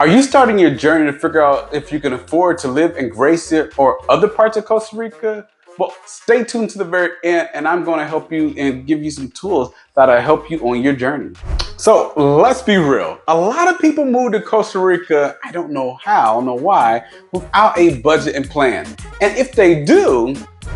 Are you starting your journey to figure out if you can afford to live in Gracia or other parts of Costa Rica? Well, stay tuned to the very end and I'm going to help you and give you some tools that'll help you on your journey. So let's be real. A lot of people move to Costa Rica, I don't know how, I don't know why, without a budget and plan. And if they do,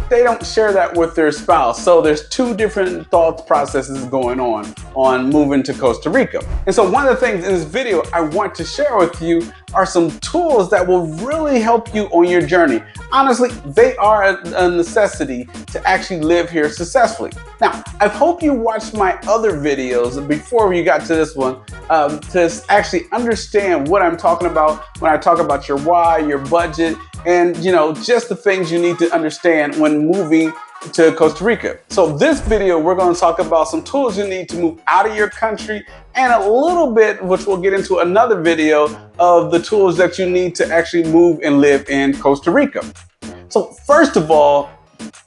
they don't share that with their spouse. So there's two different thought processes going on moving to Costa Rica. And so one of the things in this video I want to share with you are some tools that will really help you on your journey. Honestly, they are a necessity to actually live here successfully. Now, I hope you watched my other videos before you got to this one to actually understand what I'm talking about when I talk about your why, your budget, and just the things you need to understand when moving to Costa Rica. So this video, we're going to talk about some tools you need to move out of your country and a little bit, which we'll get into another video, of the tools that you need to actually move and live in Costa Rica. So first of all,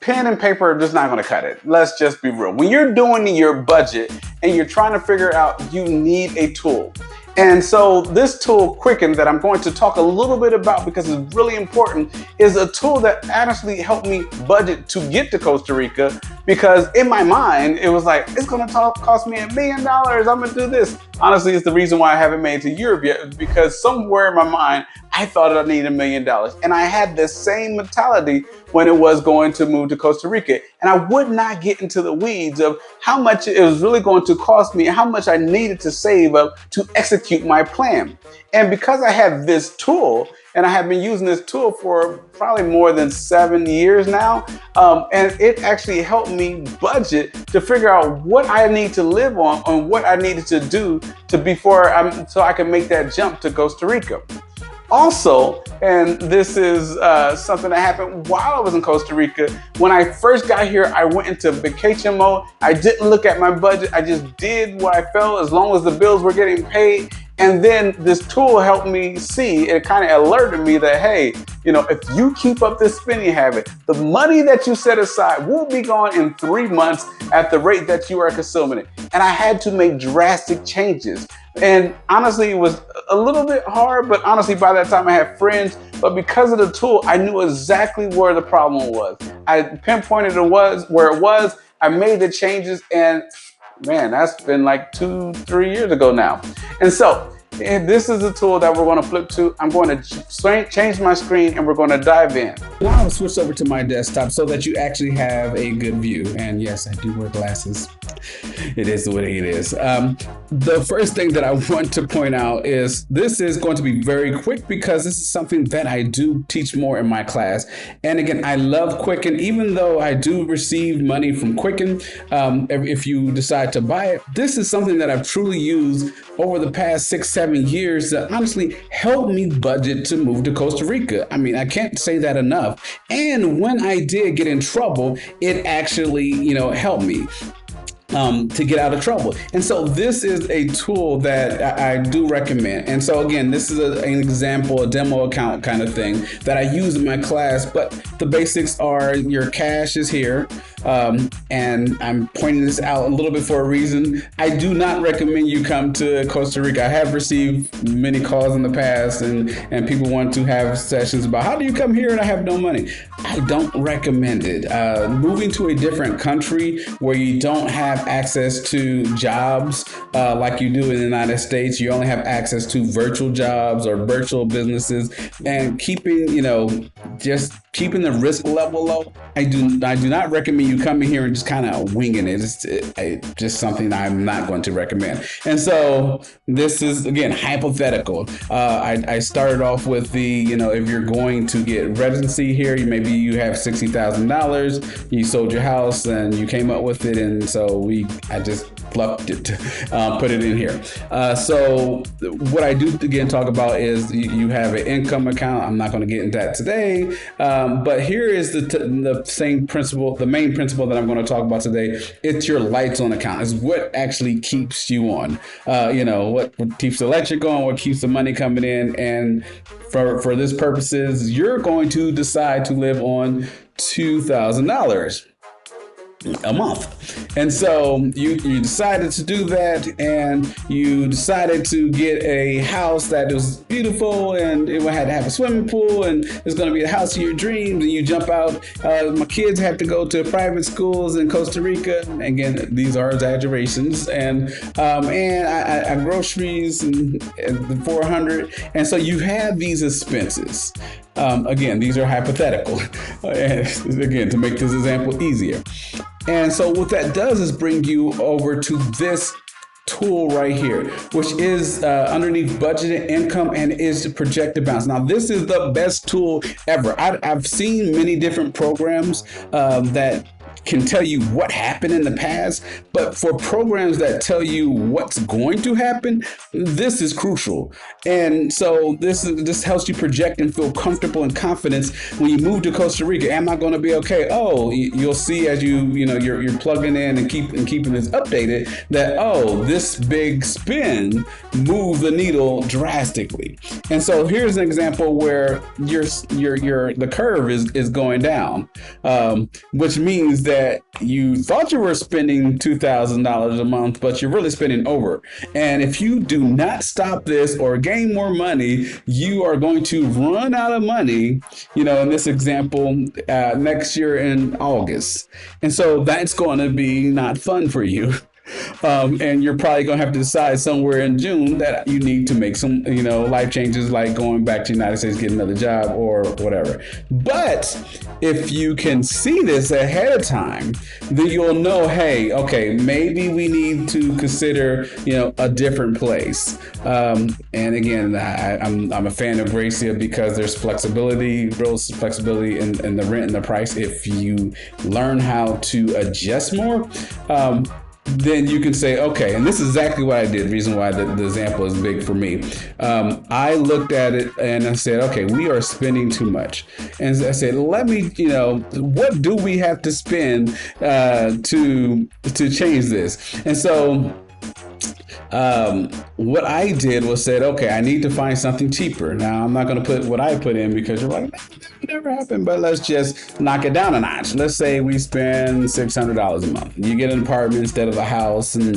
pen and paper are just not going to cut it. Let's just be real. When you're doing your budget and you're trying to figure out, you need a tool. And so this tool, Quicken, that I'm going to talk a little bit about because it's really important, is a tool that honestly helped me budget to get to Costa Rica, because in my mind, it was like, it's going to cost me $1 million. I'm going to do this. Honestly, it's the reason why I haven't made it to Europe yet, because somewhere in my mind, I thought I needed $1 million. And I had the same mentality when it was going to move to Costa Rica. And I would not get into the weeds of how much it was really going to cost me and how much I needed to save up to execute my plan. And because I have this tool, and I have been using this tool for probably more than 7 years now, and it actually helped me budget to figure out what I need to live on what I needed to do so I can make that jump to Costa Rica. Also, and this is something that happened while I was in Costa Rica, when I first got here, I went into vacation mode. I didn't look at my budget. I just did what I felt as long as the bills were getting paid. And then this tool helped me see, it kind of alerted me that, hey, if you keep up this spending habit, the money that you set aside will be gone in 3 months at the rate that you are consuming it. And I had to make drastic changes. And honestly, it was a little bit hard, but honestly, by that time I had friends. But because of the tool, I knew exactly where the problem was. I pinpointed where it was. I made the changes, and man, that's been like 2-3 years ago now. And so this is a tool that we're going to flip to. I'm going to change my screen and we're going to dive in. Now I'll switch over to my desktop so that you actually have a good view. And yes, I do wear glasses. It is what it is. The first thing that I want to point out is this is going to be very quick because this is something that I do teach more in my class. And again, I love Quicken, even though I do receive money from Quicken. If you decide to buy it, this is something that I've truly used over the past 6-7 years that honestly helped me budget to move to Costa Rica. I mean, I can't say that enough. And when I did get in trouble, it actually, helped me to get out of trouble. And so this is a tool that I do recommend. And so again, this is an example, a demo account kind of thing that I use in my class, but the basics are your cash is here. And I'm pointing this out a little bit for a reason. I do not recommend you come to Costa Rica. I have received many calls in the past and people want to have sessions about how do you come here and I have no money. I don't recommend it. Moving to a different country where you don't have access to jobs like you do in the United States, you only have access to virtual jobs or virtual businesses, and keeping keeping the risk level low. I do not recommend you coming here and just kind of winging it. It's just something I'm not going to recommend. And so this is, again, hypothetical. I started off with if you're going to get residency here, maybe you have $60,000, you sold your house and you came up with it. And so I just fluffed it, put it in here. So what I do again talk about is you have an income account. I'm not going to get into that today. But here is the same principle, the main principle that I'm going to talk about today. It's your lights on account. It's what actually keeps you on. What keeps the electric on, what keeps the money coming in. And for this purposes, you're going to decide to live on $2,000 a month. And so you decided to do that, and you decided to get a house that was beautiful, and it had to have a swimming pool, and it's going to be the house of your dreams. And you jump out. My kids have to go to private schools in Costa Rica. Again, these are exaggerations, and I groceries and the 400, and so you have these expenses. Again, these are hypothetical. Again, to make this example easier. And so what that does is bring you over to this tool right here, which is underneath budgeted income and is the projected balance. Now, this is the best tool ever. I've seen many different programs that can tell you what happened in the past, but for programs that tell you what's going to happen, this is crucial. And so this helps you project and feel comfortable and confidence when you move to Costa Rica. Am I going to be okay? Oh, you'll see as you're plugging in and keeping this updated that, oh, this big spin moved the needle drastically. And so here's an example where the curve is going down, which means that you thought you were spending $2,000 a month, but you're really spending over. And if you do not stop this or gain more money, you are going to run out of money, in this example, next year in August. And so that's going to be not fun for you. And you're probably going to have to decide somewhere in June that you need to make some, life changes, like going back to the United States, get another job or whatever. But if you can see this ahead of time, then you'll know, hey, okay, maybe we need to consider, a different place. And again, I'm a fan of Gracia because there's flexibility, gross flexibility in the rent and the price. If you learn how to adjust more, then you can say, okay, and this is exactly what I did. The reason why the example is big for me. I looked at it and I said, okay, we are spending too much. And I said, let me, what do we have to spend to change this? And so what I did was said, okay, I need to find something cheaper. Now, I'm not going to put what I put in because you're like, that never happened, but let's just knock it down a notch. Let's say we spend $600 a month. You get an apartment instead of a house, and,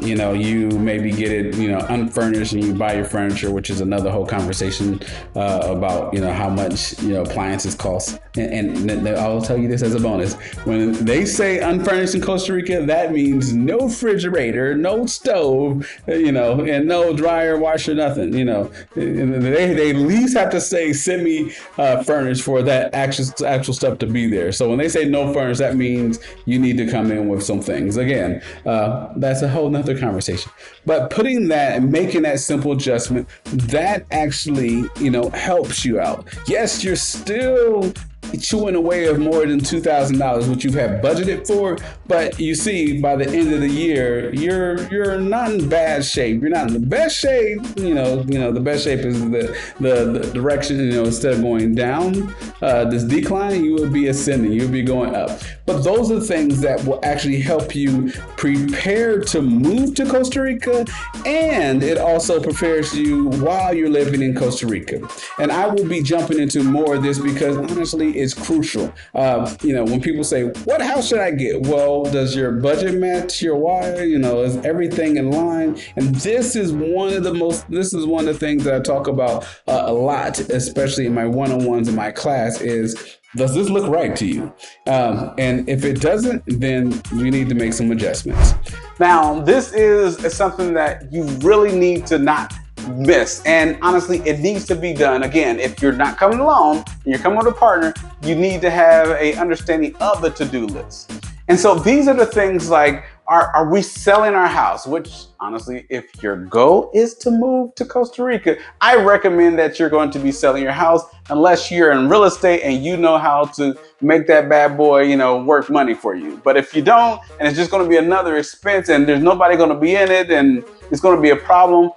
you maybe get it, unfurnished, and you buy your furniture, which is another whole conversation about, how much, appliances cost. And I'll tell you this as a bonus. When they say unfurnished in Costa Rica, that means no refrigerator, no stove, and no dryer, washer, nothing, they at least have to say semi-furnished for that actual stuff to be there. So when they say no furnished, that means you need to come in with some things. Again, that's a whole nother conversation. But putting that and making that simple adjustment, that actually, helps you out. Yes, you're still chewing away of more than $2,000, which you have budgeted for, but you see by the end of the year, you're not in bad shape. You're not in the best shape. The best shape is the direction. Instead of going down, this decline, you will be ascending. You'll be going up. But those are the things that will actually help you prepare to move to Costa Rica, and it also prepares you while you're living in Costa Rica. And I will be jumping into more of this because honestly, it's crucial. When people say, what house should I get? Well, does your budget match your wire? Is everything in line? And this is one of the things that I talk about a lot, especially in my one-on-ones in my class, is, does this look right to you? And if it doesn't, then you need to make some adjustments. Now, this is something that you really need to not miss. And honestly, it needs to be done. Again, if you're not coming alone and you're coming with a partner, you need to have a understanding of the to-do list. And so these are the things like, are we selling our house? Which honestly, if your goal is to move to Costa Rica, I recommend that you're going to be selling your house unless you're in real estate and you know how to make that bad boy, work money for you. But if you don't, and it's just going to be another expense and there's nobody going to be in it and it's going to be a problem,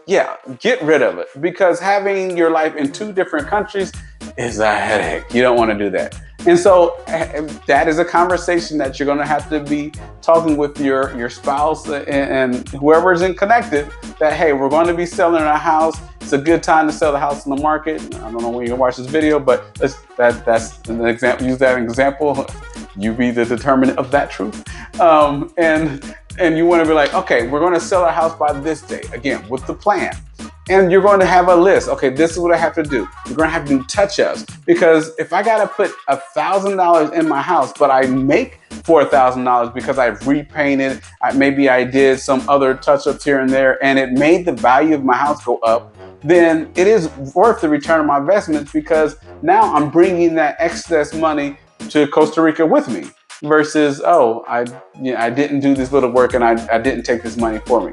yeah, get rid of it, because having your life in two different countries is a headache. You don't want to do that. And so that is a conversation that you're going to have to be talking with your spouse and whoever is in connected, that, hey, we're going to be selling our house. It's a good time to sell the house in the market. I don't know when you can watch this video, but that's an example. Use that example. You be the determinant of that truth. And you want to be like, okay, we're going to sell our house by this day. Again, with the plan. And you're going to have a list. Okay, this is what I have to do. You're going to have to do touch-ups. Because if I got to put $1,000 in my house, but I make $4,000 because I've repainted, maybe I did some other touch-ups here and there, and it made the value of my house go up, then it is worth the return of my investments, because now I'm bringing that excess money to Costa Rica with me. Versus, I didn't do this little work and I didn't take this money for me.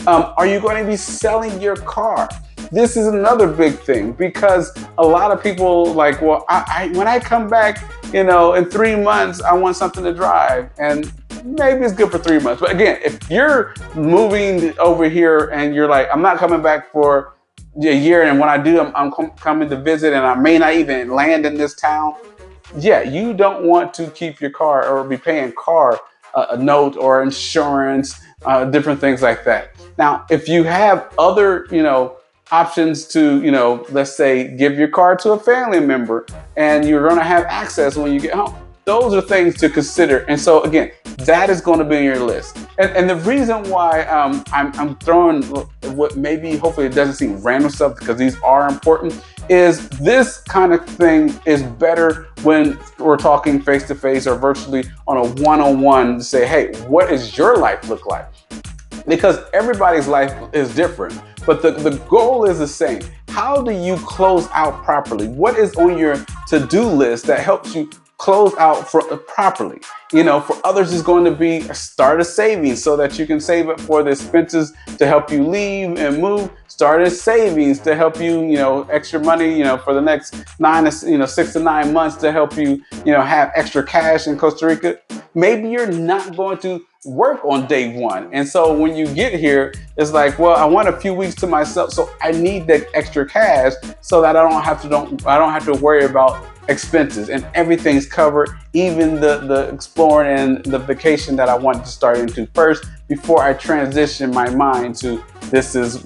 Are you going to be selling your car? This is another big thing, because a lot of people like, well, when I come back, in 3 months, I want something to drive. And maybe it's good for 3 months. But again, if you're moving over here and you're like, I'm not coming back for a year, and when I do, I'm coming to visit, and I may not even land in this town. Yeah, you don't want to keep your car or be paying car a note or insurance, different things like that. Now, if you have other, options to, let's say, give your car to a family member and you're going to have access when you get home. Those are things to consider. And so again, that is going to be in your list. And the reason why I'm throwing what maybe hopefully it doesn't seem random stuff, because these are important, is this kind of thing is better when we're talking face to face or virtually on a one-on-one to say, hey, what does your life look like? Because everybody's life is different, but the goal is the same. How do you close out properly? What is on your to-do list that helps you close out properly? For others, it's going to be start a savings so that you can save it for the expenses to help you leave and move. Start a savings to help you, extra money, for the next 6 to 9 months to help you, have extra cash in Costa Rica. Maybe you're not going to work on day one. And so when you get here, it's like, well, I want a few weeks to myself. So I need that extra cash so that I don't have to worry about expenses, and everything's covered, even the exploring and the vacation that I wanted to start into first before I transition my mind to this is,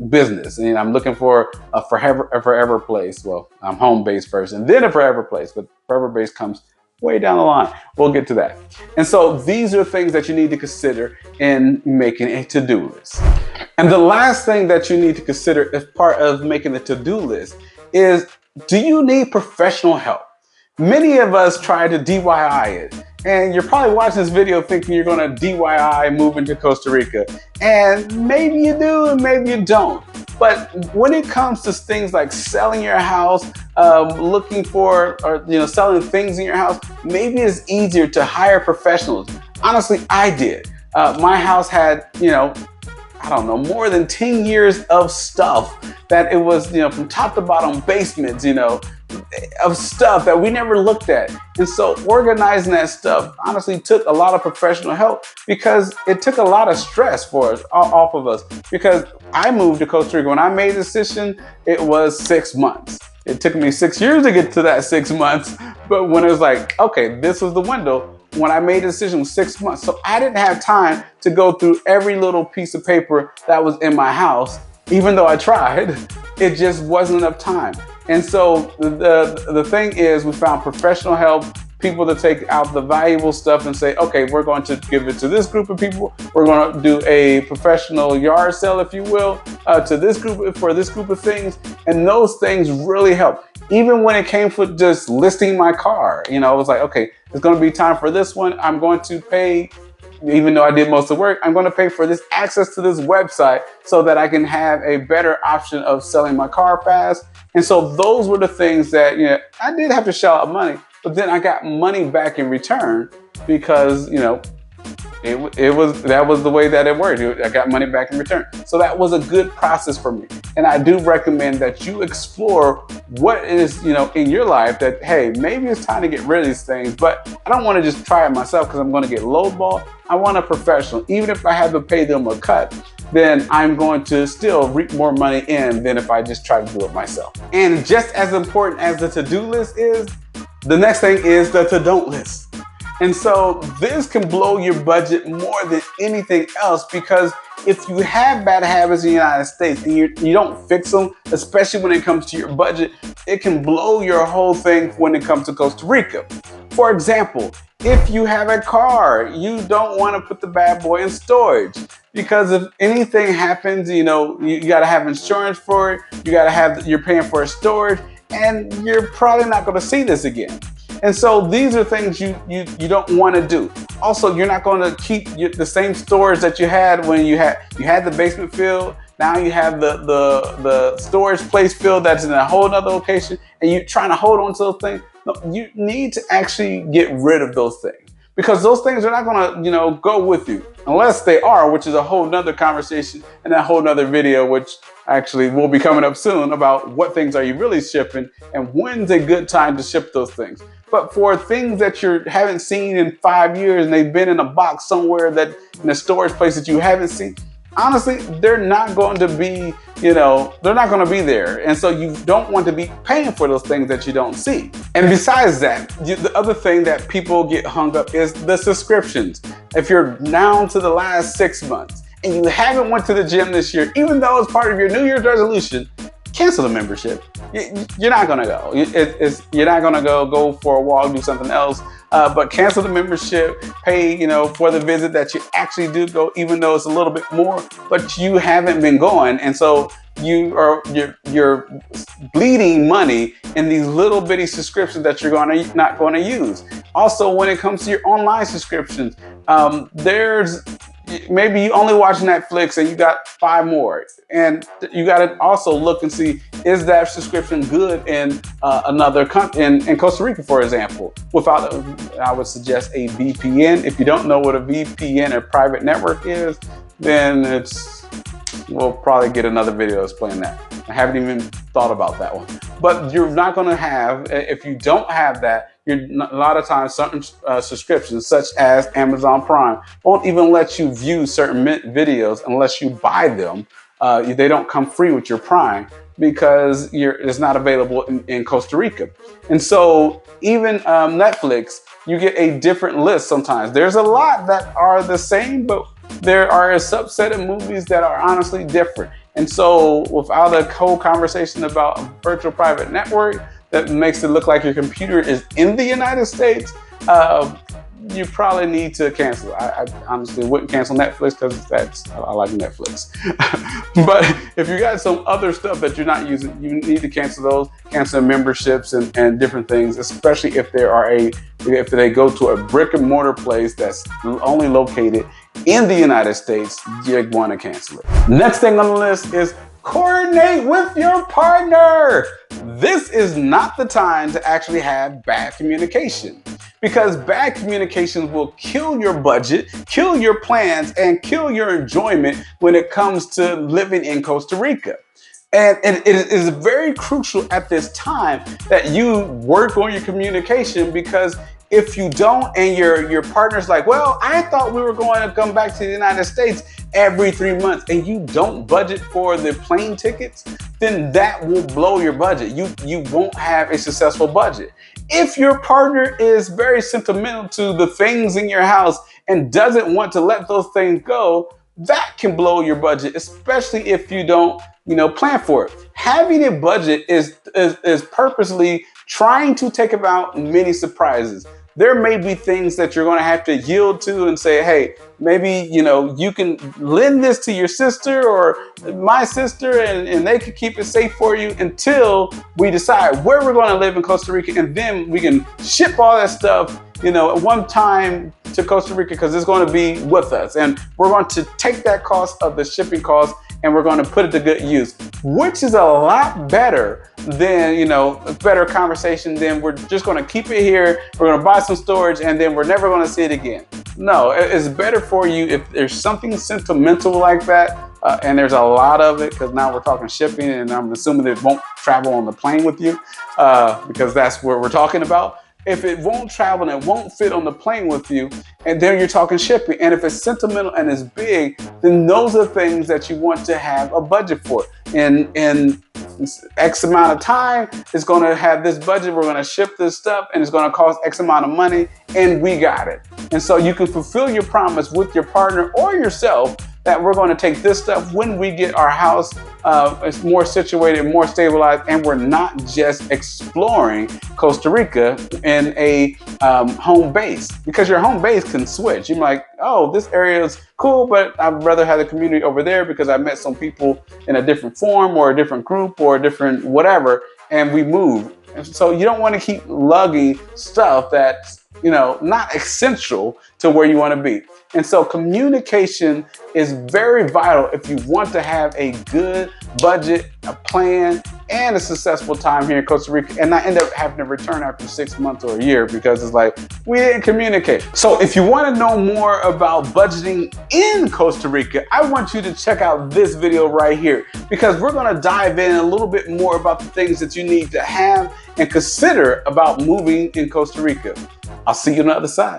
business. And I'm looking for a forever place. Well, I'm home-based first and then a forever place, but forever base comes way down the line. We'll get to that. And so these are things that you need to consider in making a to-do list. And the last thing that you need to consider as part of making the to-do list is, do you need professional help? Many of us try to DIY it. And you're probably watching this video thinking you're going to DIY move into Costa Rica. And maybe you do and maybe you don't. But when it comes to things like selling your house, looking for or selling things in your house, maybe it's easier to hire professionals. Honestly, I did. My house had, more than 10 years of stuff that it was, from top to bottom, basements, of stuff that we never looked at. And so organizing that stuff honestly took a lot of professional help, because it took a lot of stress for us, off of us. Because I moved to Costa Rica, when I made the decision, it was 6 months. It took me 6 years to get to that 6 months. But when it was like, okay, this was the window, when I made the decision, was 6 months. So I didn't have time to go through every little piece of paper that was in my house. Even though I tried, it just wasn't enough time. And so the thing is, we found professional help, people to take out the valuable stuff and say, okay, we're going to give it to this group of people. We're going to do a professional yard sale, if you will, to this group, for this group of things. And those things really help. Even when it came for just listing my car, it was like, okay, it's going to be time for this one. I'm going to pay, even though I did most of the work, I'm going to pay for this access to this website so that I can have a better option of selling my car fast. And so those were the things that, I did have to shell out money, but then I got money back in return because, that was the way that it worked. I got money back in return. So that was a good process for me. And I do recommend that you explore what is, in your life that, hey, maybe it's time to get rid of these things, but I don't want to just try it myself because I'm going to get lowball. I want a professional. Even if I have to pay them a cut, then I'm going to still reap more money in than if I just try to do it myself. And just as important as the to-do list is, the next thing is the to-don't list. And so this can blow your budget more than anything else, because if you have bad habits in the United States and you don't fix them, especially when it comes to your budget, it can blow your whole thing when it comes to Costa Rica. For example, if you have a car, you don't want to put the bad boy in storage because if anything happens, you got to have insurance for it. You're paying for a storage, and you're probably not going to see this again. And so these are things you don't want to do. Also, you're not going to keep the same storage that you had when you had the basement filled. Now you have the storage place filled that's in a whole other location, and you're trying to hold on to those things. No, you need to actually get rid of those things because those things are not going to, go with you unless they are, which is a whole nother conversation and a whole nother video, which actually will be coming up soon about what things are you really shipping and when's a good time to ship those things. But for things that you haven't seen in 5 years and they've been in a box somewhere that in a storage place that you haven't seen, honestly, they're not going to be, they're not going to be there. And so you don't want to be paying for those things that you don't see. And besides that, the other thing that people get hung up is the subscriptions. If you're down to the last 6 months and you haven't went to the gym this year, even though it's part of your New Year's resolution, cancel the membership. You're not going to go. You're not going to go for a walk, do something else. But cancel the membership, pay, for the visit that you actually do go, even though it's a little bit more, but you haven't been going. And so you're bleeding money in these little bitty subscriptions that you're not going to use. Also, when it comes to your online subscriptions, maybe you only watch Netflix and you got 5 more. And you got to also look and see, is that subscription good in another country, in Costa Rica, for example? I would suggest a VPN. If you don't know what a VPN, a private network is, then we'll probably get another video explaining that. I haven't even thought about that one. But you're not going to have, if you don't have that, a lot of times certain subscriptions such as Amazon Prime won't even let you view certain videos unless you buy them. They don't come free with your Prime because it's not available in Costa Rica. And so even Netflix, you get a different list sometimes. There's a lot that are the same, but there are a subset of movies that are honestly different. And so without a whole conversation about a virtual private network that makes it look like your computer is in the United States, you probably need to cancel. I honestly wouldn't cancel Netflix because I like Netflix. But if you got some other stuff that you're not using, you need to cancel those, cancel memberships and different things, especially if they go to a brick and mortar place that's only located in the United States, you want to cancel it. Next thing on the list is coordinate with your partner. This is not the time to actually have bad communication, because bad communications will kill your budget, kill your plans, and kill your enjoyment when it comes to living in Costa Rica. And it is very crucial at this time that you work on your communication, because if you don't and your partner's like, well, I thought we were going to come back to the United States every 3 months, and you don't budget for the plane tickets, then that will blow your budget. You won't have a successful budget. If your partner is very sentimental to the things in your house and doesn't want to let those things go, that can blow your budget, especially if you don't, plan for it. Having a budget is purposely trying to take about many surprises. There may be things that you're going to have to yield to and say, hey, maybe, you can lend this to your sister or my sister and they can keep it safe for you until we decide where we're going to live in Costa Rica. And then we can ship all that stuff, at one time to Costa Rica, because it's going to be with us. And we're going to take that cost of the shipping cost and we're going to put it to good use, which is a lot better than, a better conversation than we're just going to keep it here, we're going to buy some storage, and then we're never going to see it again. No, it's better for you if there's something sentimental like that, and there's a lot of it, because now we're talking shipping, and I'm assuming it won't travel on the plane with you, because that's what we're talking about. If it won't travel and it won't fit on the plane with you, and then you're talking shipping, and if it's sentimental and it's big, then those are things that you want to have a budget for. In X amount of time, it's going to have this budget, we're going to ship this stuff, and it's going to cost X amount of money, and we got it. And so you can fulfill your promise with your partner or yourself that we're going to take this stuff when we get our house it's more situated, more stabilized, and we're not just exploring Costa Rica in a home base, because your home base can switch. You're like, oh, this area is cool, but I'd rather have the community over there because I met some people in a different form or a different group or a different whatever, and we move. And so you don't want to keep lugging stuff that's, you know, not essential to where you want to be. And so communication is very vital if you want to have a good budget, a plan, and a successful time here in Costa Rica, and not end up having to return after 6 months or a year because it's like, we didn't communicate. So if you want to know more about budgeting in Costa Rica, I want you to check out this video right here, because we're going to dive in a little bit more about the things that you need to have and consider about moving in Costa Rica. I'll see you on the other side.